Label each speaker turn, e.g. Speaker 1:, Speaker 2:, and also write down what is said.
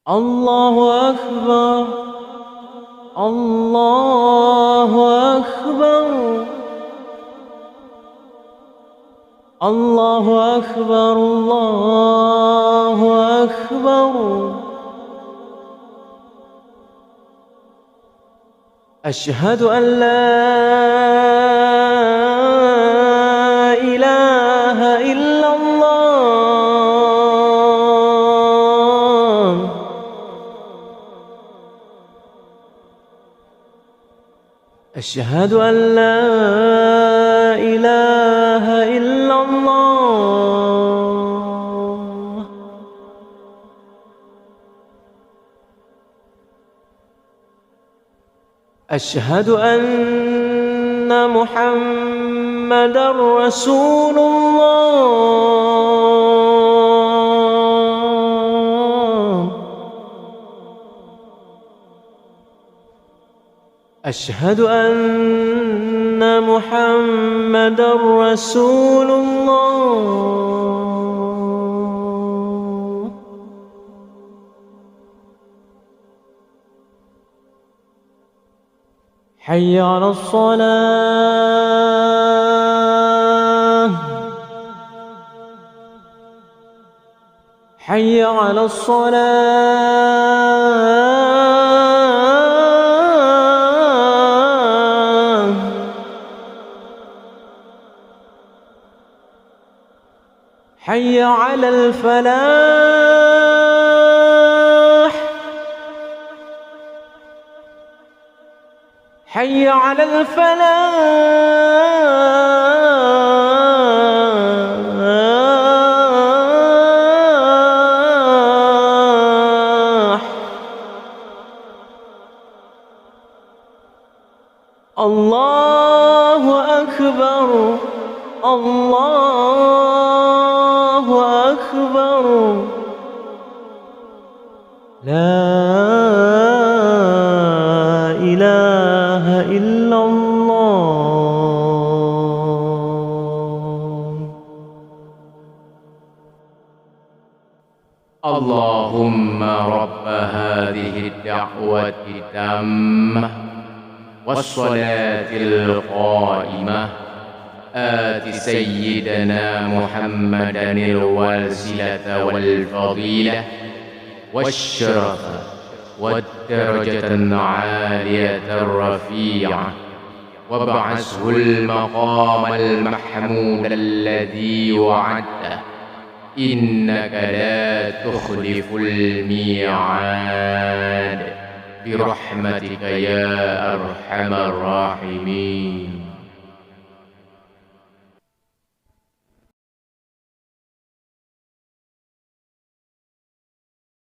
Speaker 1: الله أكبر الله أكبر الله أكبر الله أكبر. أشهد أن لا إله إلا الله. أشهد أن لا إله إلا الله. أشهد أن محمدًا رسول الله. أشهد أن محمدًا رسول الله. حي على الصلاة حي على الصلاة. حي على الفلاح حي على الفلاح. الله أكبر الله أكبر. لا إله إلا الله.
Speaker 2: اللهم رب هذه الدعوة التامة والصلاة القائمة آت سيدنا محمدًا الوسيلة والفضيلة والشرف والدرجة العالية الرفيعة وابعثه المقام المحمود الذي وعدته إنك لا تخلف الميعاد برحمتك يا أرحم الراحمين.